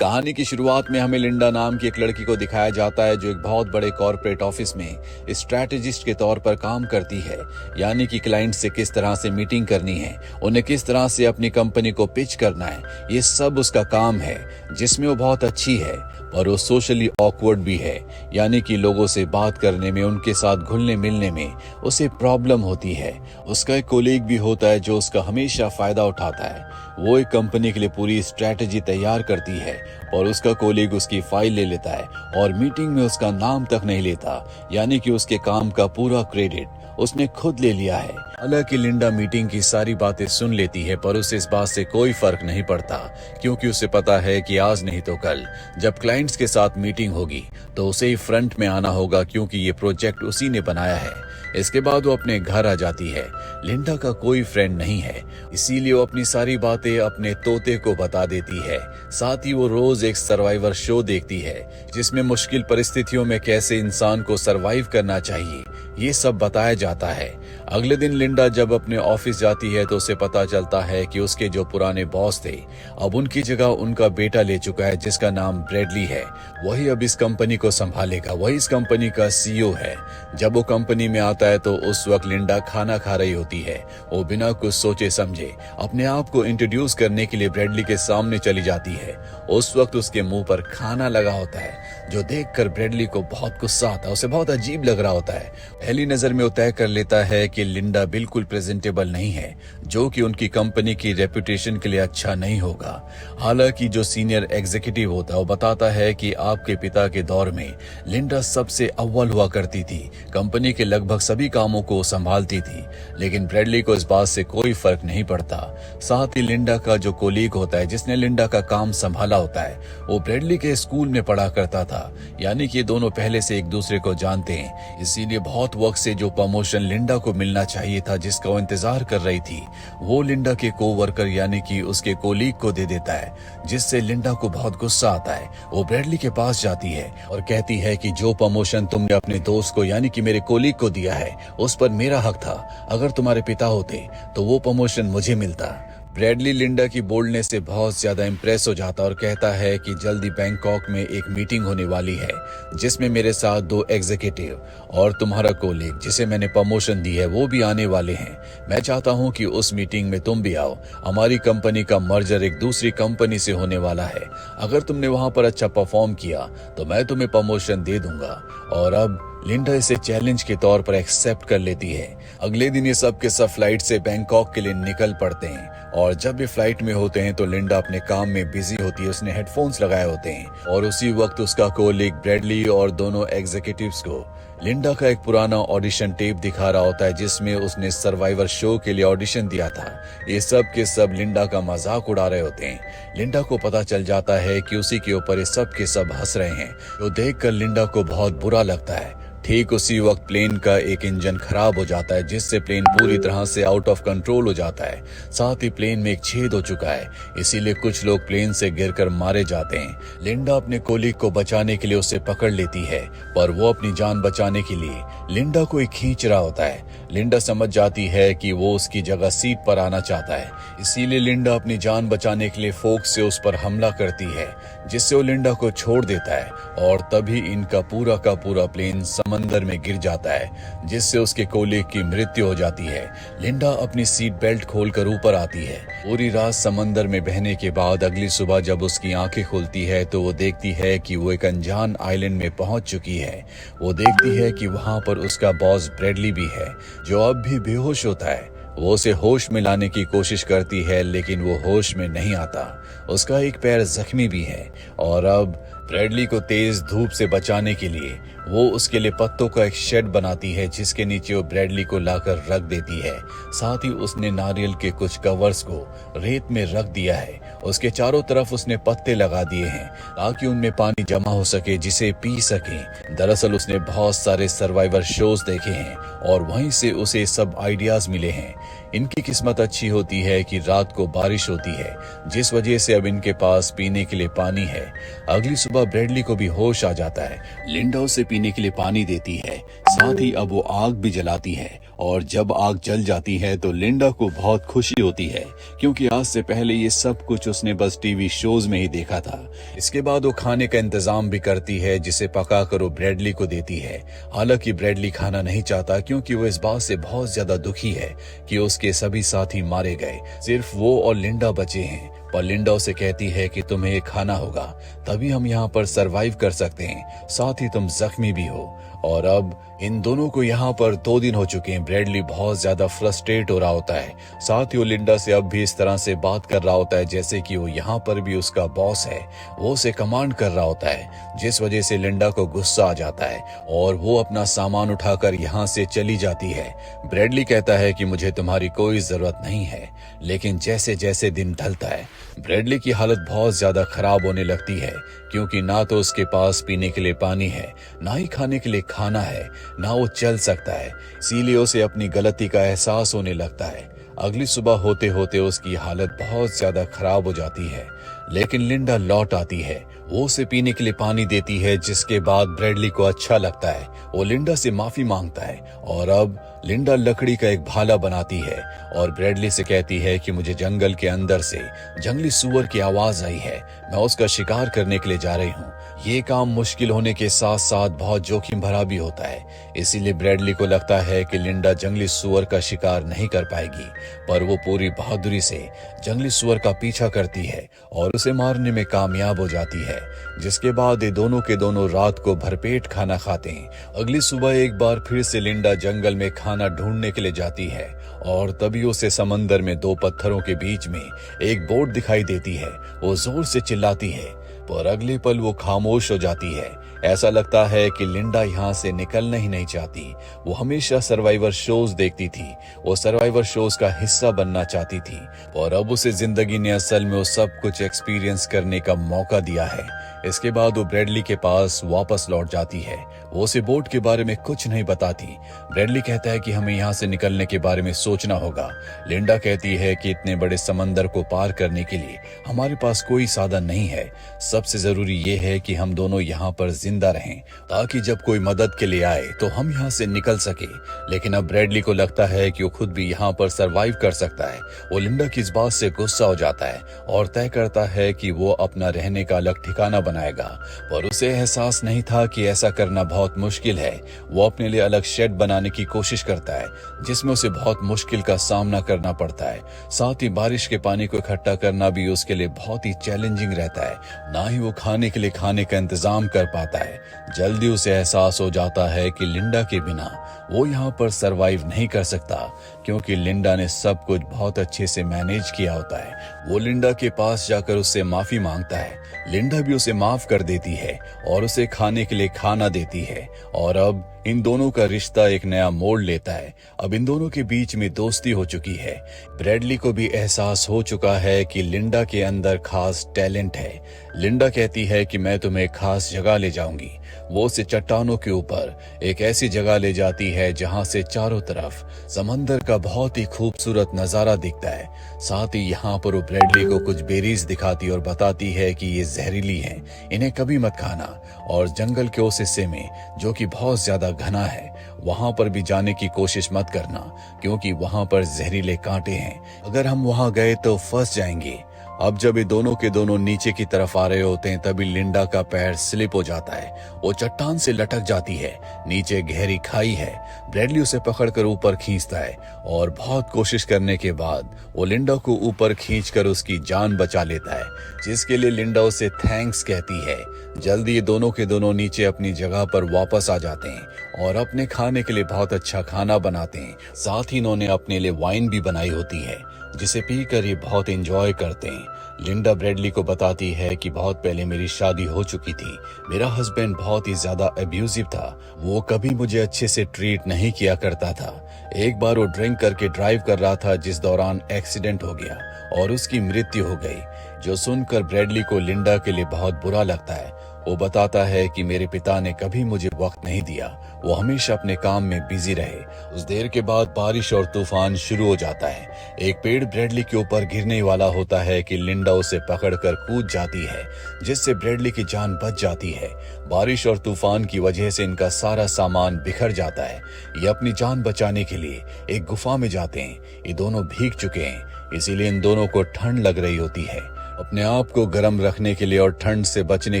कहानी की शुरुआत में हमें लिंडा नाम की एक लड़की को दिखाया जाता है जो एक बहुत बड़े कॉर्पोरेट ऑफिस में स्ट्रैटेजिस्ट के तौर पर काम करती है। यानी कि क्लाइंट से किस तरह से मीटिंग करनी है, उन्हें किस तरह से अपनी कंपनी को पिच करना है, ये सब उसका काम है जिसमें वो बहुत अच्छी है। और वो सोशली ऑकवर्ड भी है, यानी कि लोगों से बात करने में, उनके साथ घुलने मिलने में उसे प्रॉब्लम होती है। उसका एक कोलीग भी होता है जो उसका हमेशा फायदा उठाता है। वो एक कंपनी के लिए पूरी स्ट्रैटेजी तैयार करती है और उसका कोलीग उसकी फाइल ले लेता है और मीटिंग में उसका नाम तक नहीं लेता, यानी कि उसके काम का पूरा क्रेडिट उसने खुद ले लिया है। हालांकि लिंडा मीटिंग की सारी बातें सुन लेती है पर उसे इस बात से कोई फर्क नहीं पड़ता, क्योंकि उसे पता है कि आज नहीं तो कल जब क्लाइंट्स के साथ मीटिंग होगी तो उसे ही फ्रंट में आना होगा, क्योंकि ये प्रोजेक्ट उसी ने बनाया है। इसके बाद वो अपने घर आ जाती है। लिंडा का कोई फ्रेंड नहीं है, इसीलिए वो अपनी सारी बातें अपने तोते को बता देती है। साथ ही वो रोज एक सर्वाइवर शो देखती है जिसमें मुश्किल परिस्थितियों में कैसे इंसान को सर्वाइव करना चाहिए, ये सब बताया जाता है। अगले दिन लिंडा जब अपने ऑफिस जाती है तो उसे पता चलता है कि उसके जो पुराने बॉस थे अब उनकी जगह उनका बेटा ले चुका है जिसका नाम ब्रैडली है। वही अब इस कंपनी को संभालेगा, वही इस कंपनी का सीईओ है। जब वो कंपनी में आता है तो उस वक्त लिंडा खाना खा रही होती है। वो बिना कुछ सोचे समझे अपने आप को इंट्रोड्यूस करने के लिए ब्रैडली के सामने चली जाती है। उस वक्त उसके मुंह पर खाना लगा होता है जो देखकर ब्रैडली को बहुत गुस्सा आता है, उसे बहुत अजीब लग रहा होता है। पहली नजर में वो तय कर लेता है कि लिंडा बिल्कुल प्रेजेंटेबल नहीं है, जो कि उनकी कंपनी की रेपुटेशन के लिए अच्छा नहीं होगा। हालांकि जो सीनियर एग्जीक्यूटिव होता है वो बताता है कि आपके पिता के दौर में लिंडा सबसे अव्वल हुआ करती थी, कंपनी के लगभग सभी कामों को संभालती थी। लेकिन ब्रैडली को इस बात से कोई फर्क नहीं पड़ता। साथ ही लिंडा का जो कोलीग होता है जिसने लिंडा का काम संभाला होता है वो ब्रैडली के स्कूल में पढ़ा करता था, यानी कि दोनों पहले से एक दूसरे को जानते हैं। इसीलिए बहुत वक्त से जो प्रमोशन लिंडा को मिलना चाहिए था, जिसका वो इंतजार कर रही थी, वो लिंडा के कोवर्कर यानी कि उसके कोलीग को दे देता है, जिससे लिंडा को बहुत गुस्सा आता है। वो ब्रैडली के पास जाती है और कहती है कि जो प्रमोशन तुमने अपने दोस्त को यानी कि मेरे कोलीग को दिया है उस पर मेरा हक था। अगर तुम्हारे पिता होते तो वो प्रमोशन मुझे मिलता। ब्रैडली लिंडा की बोल्डनेस से बहुत ज्यादा इंप्रेस हो जाता और कहता है कि जल्दी बैंकॉक में एक मीटिंग होने वाली है जिसमें मेरे साथ 2 एग्जीक्यूटिव और तुम्हारा कोलीग जिसे मैंने प्रमोशन दी है वो भी आने वाले हैं। मैं चाहता हूं कि उस मीटिंग में तुम भी आओ। हमारी कंपनी का मर्जर एक दूसरी कंपनी से होने वाला है। अगर तुमने वहां पर अच्छा परफॉर्म किया तो मैं तुम्हें प्रमोशन दे दूंगा। और अब लिंडा इसे चैलेंज के तौर पर एक्सेप्ट कर लेती है। अगले दिन ये सब के सब फ्लाइट से बैंकॉक के लिए निकल पड़ते हैं और जब ये फ्लाइट में होते हैं तो लिंडा अपने काम में बिजी होती है। उसने हेडफोन्स लगाए होते हैं और उसी वक्त उसका कोलीग ब्रैडली और दोनों एग्जीक्यूटिव्स को लिंडा का एक पुराना ऑडिशन टेप दिखा रहा होता है जिसमें उसने सर्वाइवर शो के लिए ऑडिशन दिया था। ये सब के सब लिंडा का मजाक उड़ा रहे होते हैं। लिंडा को पता चल जाता है कि उसी के ऊपर ये सब के सब हंस रहे हैं, जो देखकर लिंडा को बहुत बुरा लगता है। ठीक उसी वक्त प्लेन का एक इंजन खराब हो जाता है जिससे प्लेन पूरी तरह से आउट ऑफ कंट्रोल हो जाता है। साथ ही प्लेन में एक छेद हो चुका है, इसीलिए कुछ लोग प्लेन से गिरकर मारे जाते हैं। लिंडा अपने कोलीग को बचाने के लिए उसे पकड़ लेती है, पर वो अपनी जान बचाने के लिए लिंडा को एक खींच रहा होता है। लिंडा समझ जाती है कि वो उसकी जगह सीट पर आना चाहता है, इसीलिए लिंडा अपनी जान बचाने के लिए फोक से उस पर हमला करती है, जिससे वो लिंडा को छोड़ देता है और तभी इनका पूरा का पूरा प्लेन समंदर में गिर जाता है, जिससे उसके कोलीग की मृत्यु हो जाती है। लिंडा अपनी सीट बेल्ट खोलकर ऊपर आती है। पूरी रात समंदर में बहने के बाद अगली सुबह जब उसकी आंखें खुलती है तो वो देखती है कि वो एक अनजान आइलैंड में पहुंच चुकी है। वो देखती है कि वहां पर उसका बॉस ब्रैडली भी है, जो अब भी बेहोश होता है। वो उसे होश में लाने की कोशिश करती है लेकिन वो होश में नहीं आता। उसका एक पैर जख्मी भी है और अब ब्रैडली को तेज धूप से बचाने के लिए वो उसके लिए पत्तों का एक शेड बनाती है जिसके नीचे वो ब्रैडली को लाकर रख देती है। साथ ही उसने नारियल के कुछ कवर्स को रेत में रख दिया है। उसके चारों तरफ उसने पत्ते लगा दिए हैं ताकि उनमें पानी जमा हो सके जिसे पी सके। दरअसल उसने बहुत सारे सर्वाइवर शोज देखे हैं और वहीं से उसे सब आइडियाज मिले हैं। इनकी किस्मत अच्छी होती है कि रात को बारिश होती है, जिस वजह से अब इनके पास पीने के लिए पानी है। अगली सुबह ब्रैडली को भी होश आ जाता है। लिंडा उसे पीने के लिए पानी देती है, साथ ही अब वो आग भी जलाती है। और जब आग जल जाती है तो लिंडा को बहुत खुशी होती है, क्योंकि आज से पहले ये सब कुछ उसने बस टीवी शोज में ही देखा था। इसके बाद वो खाने का इंतजाम भी करती है, जिसे पकाकर वो ब्रैडली को देती है। हालांकि ब्रैडली खाना नहीं चाहता, क्योंकि वो इस बात से बहुत ज्यादा दुखी है कि उसके सभी साथी मारे गए, सिर्फ वो और लिंडा बचे हैं। पर लिंडा उसे कहती है कि तुम्हें ये खाना होगा, तभी हम यहाँ पर सरवाइव कर सकते हैं, साथ ही तुम जख्मी भी हो। और अब इन दोनों को यहाँ पर 2 दिन हो चुके हैं। ब्रैडली बहुत ज्यादा फ्रस्ट्रेट हो रहा होता है, साथ ही वो लिंडा से अब भी इस तरह से बात कर रहा होता है जैसे कि वो यहाँ पर भी उसका बॉस है, वो उसे कमांड कर रहा होता है, जिस वजह से लिंडा को गुस्सा आ जाता है और वो अपना सामान उठाकर यहाँ से चली जाती है। ब्रैडली कहता है कि मुझे तुम्हारी कोई जरूरत नहीं है, लेकिन जैसे जैसे दिन ढलता है ब्रैडली की हालत बहुत ज्यादा खराब होने लगती है, क्योंकि ना तो उसके पास पीने के लिए पानी है, ना ही खाने के लिए खाना है, ना वो चल सकता है। इसीलिए उसे अपनी गलती का एहसास होने लगता है। अगली सुबह होते होते उसकी हालत बहुत ज्यादा खराब हो जाती है, लेकिन लिंडा लौट आती है। वो उसे पीने के लिए पानी देती है, जिसके बाद ब्रैडली को अच्छा लगता है। वो लिंडा से माफी मांगता है और अब लिंडा लकड़ी का एक भाला बनाती है और ब्रैडली से कहती है कि मुझे जंगल के अंदर से जंगली सूअर की आवाज आई है, मैं उसका शिकार करने के लिए जा रही हूँ। ये काम मुश्किल होने के साथ साथ बहुत जोखिम भरा भी होता है, इसीलिए ब्रैडली को लगता है कि लिंडा जंगली सूअर का शिकार नहीं कर पाएगी, पर वो पूरी बहादुरी से जंगली सूअर का पीछा करती है और उसे मारने में कामयाब हो जाती है। जिसके बाद ये दोनों के दोनों रात को भरपेट खाना खाते हैं। अगली सुबह एक बार फिर से लिंडा जंगल में खाना ढूंढने के लिए जाती है और तभी उसे समंदर में 2 पत्थरों के बीच में एक बोट दिखाई देती है। वो जोर से चिल्लाती है, पर अगले पल वो खामोश हो जाती है। ऐसा लगता है कि लिंडा यहाँ से निकलना ही नहीं चाहती। वो हमेशा सर्वाइवर शोज देखती थी, वो सर्वाइवर शोज का हिस्सा बनना चाहती थी, और अब उसे जिंदगी ने असल में वो सब कुछ एक्सपीरियंस करने का मौका दिया है। इसके बाद वो ब्रैडली के पास वापस लौट जाती है। वो उसे बोट के बारे में कुछ नहीं बताती। ब्रैडली कहता है कि हमें यहाँ से निकलने के बारे में सोचना होगा। लिंडा कहती है कि इतने बड़े समंदर को पार करने के लिए हमारे पास कोई साधन नहीं है। सबसे जरूरी ये है कि हम दोनों यहाँ पर जिंदा रहें, ताकि जब कोई मदद के लिए आए तो हम यहाँ से निकल सके। लेकिन अब ब्रैडली को लगता है कि वो खुद भी यहाँ पर सरवाइव कर सकता है। वो लिंडा की इस बात से गुस्सा हो जाता है और तय करता है कि वो अपना रहने का अलग ठिकाना बनाएगा, पर उसे एहसास नहीं था कि ऐसा करना बहुत मुश्किल है। वो अपने लिए अलग शेड बनाने की कोशिश करता है, जिसमें उसे बहुत मुश्किल का सामना करना पड़ता है। साथ ही बारिश के पानी को इकट्ठा करना भी उसके लिए बहुत ही चैलेंजिंग रहता है। ना ही वो खाने के लिए खाने का इंतजाम कर पाता है। जल्दी उसे एहसास हो जाता है कि लिंडा के बिना वो यहाँ पर सरवाइव नहीं कर सकता, क्योंकि लिंडा ने सब कुछ बहुत अच्छे से मैनेज किया होता है। वो लिंडा के पास जाकर उससे माफी मांगता है। लिंडा भी उसे माफ कर देती है और उसे खाने के लिए खाना देती है। और अब इन दोनों का रिश्ता एक नया मोड़ लेता है। अब इन दोनों के बीच में दोस्ती हो चुकी है। ब्रैडली को भी एहसास हो चुका है कि लिंडा के अंदर खास टैलेंट है। लिंडा कहती है कि मैं तुम्हें खास जगह ले जाऊंगी। वो उसे चट्टानों के ऊपर एक ऐसी जगह ले जाती है जहां से चारों तरफ समंदर का बहुत ही खूबसूरत नजारा दिखता है। साथ ही यहाँ पर वो ब्रैडली को कुछ बेरीज दिखाती और बताती है कि ये जहरीली हैं, इन्हें कभी मत खाना। और जंगल के उस हिस्से में जो कि बहुत ज्यादा घना है, वहां पर भी जाने की कोशिश मत करना, क्योंकि वहां पर जहरीले कांटे हैं। अगर हम वहां गए तो फंस जाएंगे। अब जब ये दोनों के दोनों नीचे की तरफ आ रहे होते हैं, तभी लिंडा का पैर स्लिप हो जाता है। वो चट्टान से लटक जाती है। नीचे गहरी खाई है। ब्रैडली उसे पकड़कर ऊपर खींचता है और बहुत कोशिश करने के बाद वो लिंडा को ऊपर खींचकर उसकी जान बचा लेता है, जिसके लिए लिंडा उसे थैंक्स कहती है। जल्दी ये दोनों के दोनों नीचे अपनी जगह पर वापस आ जाते हैं और अपने खाने के लिए बहुत अच्छा खाना बनाते हैं। साथ ही इन्होंने अपने लिए वाइन भी बनाई होती है, जिसे पीकर ये बहुत एंजॉय करते हैं। लिंडा ब्रैडली को बताती है कि बहुत पहले मेरी शादी हो चुकी थी। मेरा हस्बैंड बहुत ही ज्यादा अब्यूजिव था। वो कभी मुझे अच्छे से ट्रीट नहीं किया करता था। एक बार वो ड्रिंक करके ड्राइव कर रहा था, जिस दौरान एक्सीडेंट हो गया और उसकी मृत्यु हो गई। जो सुनकर ब्रैडली को लिंडा के लिए बहुत बुरा लगता है। वो बताता है कि मेरे पिता ने कभी मुझे वक्त नहीं दिया, वो हमेशा अपने काम में बिजी रहे। उस देर के बाद बारिश और तूफान शुरू हो जाता है। एक पेड़ ब्रैडली के ऊपर गिरने वाला होता है कि लिंडा उसे पकड़कर कूद जाती है, जिससे ब्रैडली की जान बच जाती है। बारिश और तूफान की वजह से इनका सारा सामान बिखर जाता है। ये अपनी जान बचाने के लिए एक गुफा में जाते हैं। ये दोनों भीग चुके हैं, इसीलिए इन दोनों को ठंड लग रही होती है। अपने आप को गर्म रखने के लिए और ठंड से बचने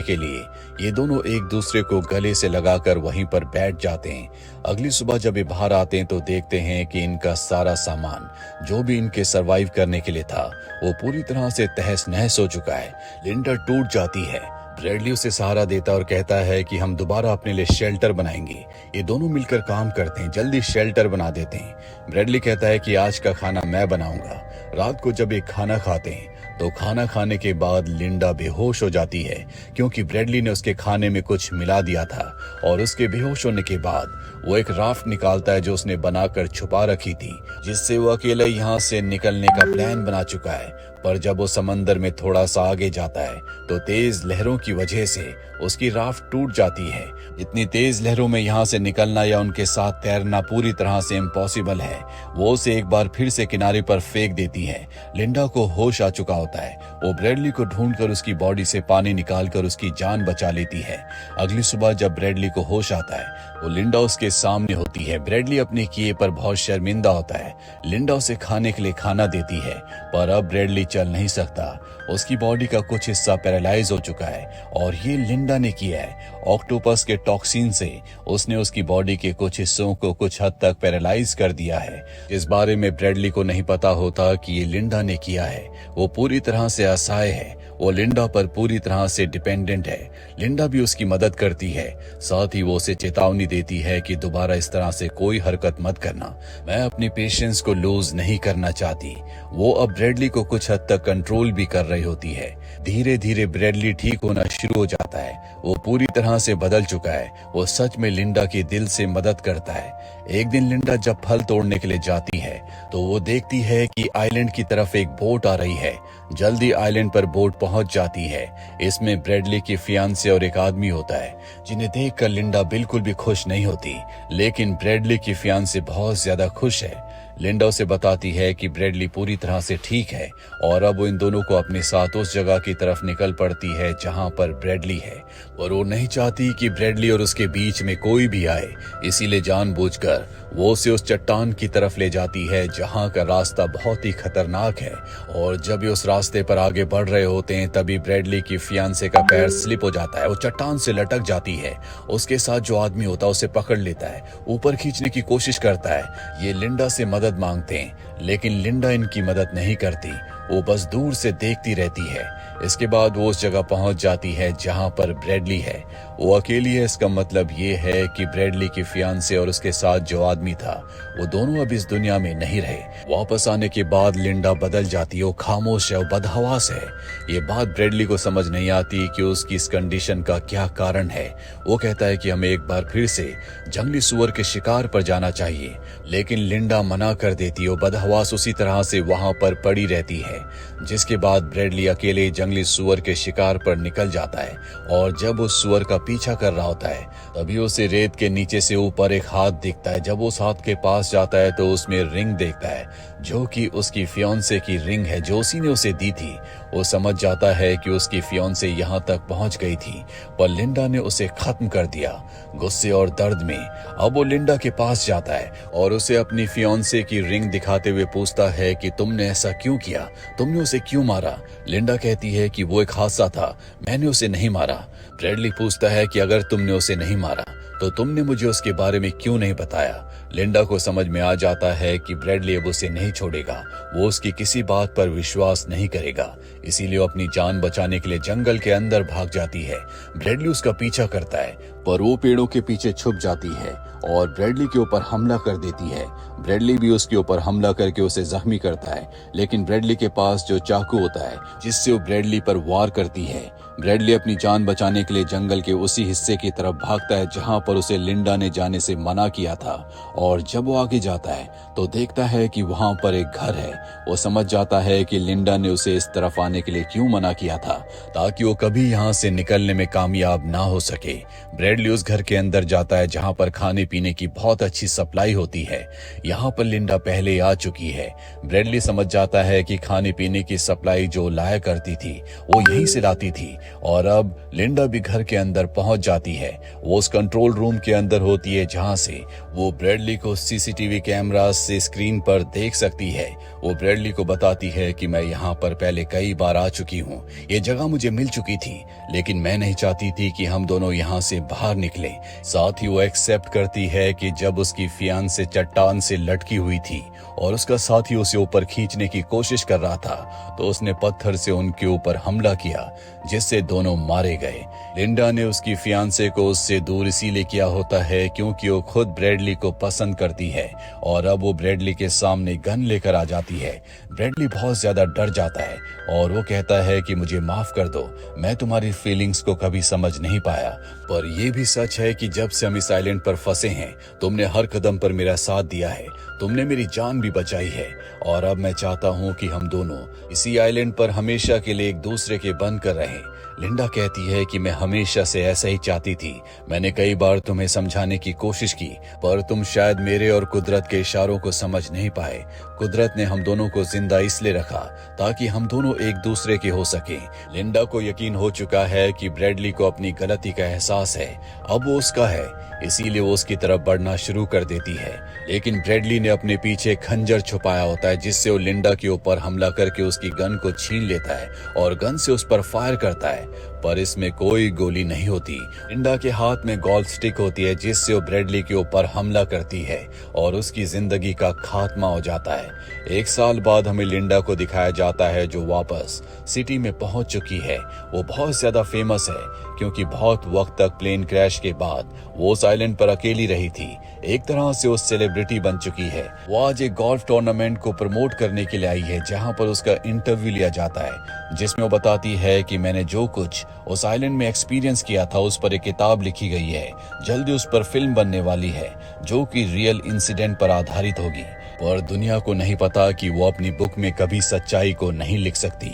के लिए ये दोनों एक दूसरे को गले से लगाकर वहीं पर बैठ जाते हैं। अगली सुबह जब ये बाहर आते हैं तो देखते हैं कि इनका सारा सामान जो भी इनके सरवाइव करने के लिए था वो पूरी तरह से तहस नहस हो चुका है। लिंडा टूट जाती है। ब्रैडली उसे सहारा देता और कहता है कि हम दोबारा अपने लिए शेल्टर बनाएंगे। ये दोनों मिलकर काम करते हैं, जल्दी शेल्टर बना देते हैं। ब्रैडली कहता है कि आज का खाना मैं बनाऊंगा। रात को जब ये खाना खाते हैं तो खाना खाने के बाद लिंडा बेहोश हो जाती है, क्योंकि ब्रैडली ने उसके खाने में कुछ मिला दिया था। और उसके बेहोश होने के बाद वो एक राफ्ट निकालता है जो उसने बनाकर छुपा रखी थी, जिससे वो अकेले यहाँ से निकलने का प्लान बना चुका है। पर जब वो समंदर में थोड़ा सा आगे जाता है तो तेज लहरों की वजह से उसकी राफ्ट टूट जाती है। इतनी तेज लहरों में यहाँ से निकलना या उनके साथ तैरना पूरी तरह से इम्पॉसिबल है। वो उसे एक बार फिर से किनारे पर फेंक देती है। लिंडा को होश आ चुका होता है। वो ब्रैडली को ढूंढकर उसकी बॉडी से पानी निकालकर उसकी जान बचा लेती है। अगली सुबह जब ब्रैडली को होश आता है वो लिंडा उसके सामने होती है। ब्रैडली अपने किए पर बहुत शर्मिंदा होता है। लिंडा उसे खाने के लिए खाना देती है, पर अब ब्रैडली चल नहीं सकता। उसकी बॉडी का कुछ हिस्सा पैरालाइज हो चुका है और ये लिंडा ने किया है। ऑक्टोपस के टॉक्सिन से उसने उसकी बॉडी के कुछ हिस्सों को कुछ हद तक पैरालाइज कर दिया है। इस बारे में ब्रैडली को नहीं पता होता कि ये लिंडा ने किया है। वो पूरी तरह से असहाय है। वो लिंडा पर पूरी तरह से डिपेंडेंट है। लिंडा भी उसकी मदद करती है, साथ ही वो उसे चेतावनी देती है कि दोबारा इस तरह से कोई हरकत मत करना। मैं अपनी पेशेंस को लूज नहीं करना चाहती। वो अब ब्रैडली को कुछ हद तक कंट्रोल भी कर रही होती है। धीरे धीरे ब्रैडली ठीक होना शुरू हो जाता है। वो पूरी तरह से बदल चुका है। वो सच में लिंडा की दिल से मदद करता है। एक दिन लिंडा जब फल तोड़ने के लिए जाती है तो वो देखती है कि आइलैंड की तरफ एक बोट आ रही है। जल्दी आइलैंड पर बोट पहुंच जाती है। इसमें ब्रैडली की फियांसे और एक आदमी होता है, जिन्हें देखकर लिंडा बिल्कुल भी खुश नहीं होती। लेकिन ब्रैडली की फियांसे बहुत ज्यादा खुश है। लिंडा उसे बताती है कि ब्रैडली पूरी तरह से ठीक है और अब वो इन दोनों को अपने साथ उस जगह की तरफ निकल पड़ती है जहां पर ब्रैडली है। और वो नहीं चाहती कि ब्रैडली और उसके बीच में कोई भी आए, इसीलिए जानबूझकर वो उसे उस चट्टान की तरफ ले जाती है जहां का रास्ता बहुत ही खतरनाक है। और जब ये उस रास्ते पर आगे बढ़ रहे होते हैं तभी ब्रैडली की फियांसे का पैर स्लिप हो जाता है। वो चट्टान से लटक जाती है। उसके साथ जो आदमी होता है उसे पकड़ लेता है, ऊपर खींचने की कोशिश करता है। ये लिंडा से मदद मांगते हैं, लेकिन लिंडा इनकी मदद नहीं करती। वो बस दूर से देखती रहती है। इसके बाद वो उस जगह पहुंच जाती है जहां पर ब्रैडली है। वो अकेली है, इसका मतलब ये है कि ब्रैडली की फियांसे और उसके साथ जो आदमी था वो दोनों अब इस दुनिया में नहीं रहे। वापस आने के बाद लिंडा बदल जाती है। वो खामोश है, वो बदहवास है। ये बात ब्रैडली को समझ नहीं आती कि उसकी इस कंडीशन का क्या कारण है। वो कहता है कि हमें एक बार फिर से जंगली सुअर के शिकार पर जाना चाहिए, लेकिन लिंडा मना कर देती है। वो बदहवास उसी तरह से वहां पर पड़ी रहती है। जिसके बाद ब्रैडली अकेले जंगली सुअर के शिकार पर निकल जाता है और जब उस सुअर का पीछा कर रहा होता है तभी उसे रेत के नीचे से ऊपर एक हाथ दिखता है। जब वो उस हाथ के पास जाता है तो उसमें रिंग देखता है, जो कि उसकी फियांसे की रिंग है जो उसी ने उसे दी थी। वो समझ जाता है कि उसकी फियांसे यहाँ तक पहुंच गई थी, पर लिंडा ने उसे खत्म कर दिया। गुस्से और दर्द में अब वो लिंडा के पास जाता है और उसे अपनी फियांसे की रिंग दिखाते हुए पूछता है कि तुमने ऐसा क्यों किया, तुमने उसे क्यों मारा। लिंडा कहती है कि वो एक हादसा था, मैंने उसे नहीं मारा। ब्रैडली पूछता है कि अगर तुमने उसे नहीं मारा तो तुमने मुझे उसके बारे में क्यों नहीं बताया। लिंडा को समझ में आ जाता है कि ब्रैडली अब उसे नहीं छोड़ेगा, वो उसकी किसी बात पर विश्वास नहीं करेगा। इसीलिए वो अपनी जान बचाने के लिए जंगल के अंदर भाग जाती है। ब्रैडली उसका पीछा करता है, पर वो पेड़ों के पीछे छुप जाती है और ब्रैडली के ऊपर हमला कर देती है। ब्रैडली भी उसके ऊपर हमला करके उसे जख्मी करता है, लेकिन ब्रैडली के पास जो चाकू होता है जिससे वो ब्रैडली पर वार करती है, ब्रैडली अपनी जान बचाने के लिए जंगल के उसी हिस्से की तरफ भागता है जहां पर उसे लिंडा ने जाने से मना किया था। और जब वो आगे जाता है तो देखता है कि वहां पर एक घर है। वो समझ जाता है कि लिंडा ने उसे इस तरफ आने के लिए क्यों मना किया था, ताकि वो कभी यहाँ से निकलने में कामयाब ना हो सके। ब्रैडली उस घर के अंदर जाता है जहां पर खाने पीने की बहुत अच्छी सप्लाई होती है। यहाँ पर लिंडा पहले आ चुकी है। ब्रैडली समझ जाता है कि खाने पीने की सप्लाई जो लाया करती थी वो यहीं से लाती थी। और अब लिंडा भी घर के अंदर पहुंच जाती है। वो उस कंट्रोल रूम के अंदर होती है जहां से वो ब्रैडली को सीसीटीवी कैमरा से स्क्रीन पर देख सकती है। वो ब्रैडली को बताती है कि मैं यहाँ पर पहले कई बार आ चुकी हूँ, ये जगह मुझे मिल चुकी थी, लेकिन मैं नहीं चाहती थी कि हम दोनों यहाँ से बाहर निकले। साथ ही वो एक्सेप्ट करती है कि जब उसकी फियांसे चट्टान से लटकी हुई थी और उसका साथी उसे ऊपर खींचने की कोशिश कर रहा था, तो उसने पत्थर से उनके ऊपर हमला किया, जिससे दोनों मारे गए। लिंडा ने उसकी फियांसे को उससे दूर इसीलिए किया होता है क्योंकि वो खुद ब्रैडली को पसंद करती है। और अब वो ब्रैडली के सामने गन लेकर आ जाती है। ब्रैडली बहुत ज्यादा डर जाता है और वो कहता है कि मुझे माफ कर दो, मैं तुम्हारी फीलिंग्स को कभी समझ नहीं पाया, पर यह भी सच है कि जब से हम इस आइलैंड पर फंसे हैं तुमने हर कदम पर मेरा साथ दिया है, तुमने मेरी जान भी बचाई है। और अब मैं चाहता हूँ कि हम दोनों इसी आइलैंड पर हमेशा के लिए एक दूसरे के बनकर रहें। लिंडा कहती है कि मैं हमेशा से ऐसा ही चाहती थी। मैंने कई बार तुम्हें समझाने की कोशिश की, पर तुम शायद मेरे और कुदरत के इशारों को समझ नहीं पाए। कुदरत ने हम दोनों को जिंदा इसलिए रखा ताकि हम दोनों एक दूसरे के हो सकें। लिंडा को यकीन हो चुका है कि ब्रैडली को अपनी गलती का एहसास है, अब वो उसका है, इसीलिए वो उसकी तरफ बढ़ना शुरू कर देती है। लेकिन ब्रैडली ने अपने पीछे खंजर छुपाया होता है, जिससे वो लिंडा के ऊपर हमला करके उसकी गन को छीन लेता है और गन से उस पर फायर करता है, पर इसमें कोई गोली नहीं होती। लिंडा के हाथ में गोल्फ स्टिक होती है, जिससे वो ब्रैडली के ऊपर हमला करती है और उसकी जिंदगी का खात्मा हो जाता है। 1 साल बाद हमें लिंडा को दिखाया जाता है जो वापस सिटी में पहुंच चुकी है। वो बहुत ज्यादा फेमस है क्योंकि बहुत वक्त तक प्लेन क्रैश के बाद वो उस आइलैंड पर अकेली रही थी। एक तरह से वो सेलिब्रिटी बन चुकी है। वो आज एक गोल्फ टूर्नामेंट को प्रमोट करने के लिए आई है जहां पर उसका इंटरव्यू लिया जाता है, जिसमें वो बताती है कि मैंने जो कुछ उस आइलैंड में एक्सपीरियंस किया था उस पर एक किताब लिखी गई है। जल्दी उस पर फिल्म बनने वाली है जो कि रियल इंसिडेंट पर आधारित होगी। पर दुनिया को नहीं पता कि वो अपनी बुक में कभी सच्चाई को नहीं लिख सकती,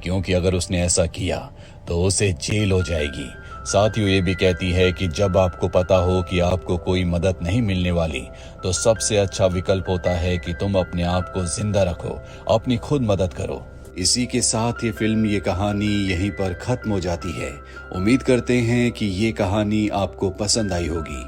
क्योंकि अगर उसने ऐसा किया तो उसे जेल हो जाएगी। साथ ही वो ये भी कहती है कि जब आपको पता हो कि आपको कोई मदद नहीं मिलने वाली, तो सबसे अच्छा विकल्प होता है कि तुम अपने आप को जिंदा रखो, अपनी खुद मदद करो। इसी के साथ ये कहानी यहीं पर खत्म हो जाती है। उम्मीद करते हैं कि ये कहानी आपको पसंद आई होगी।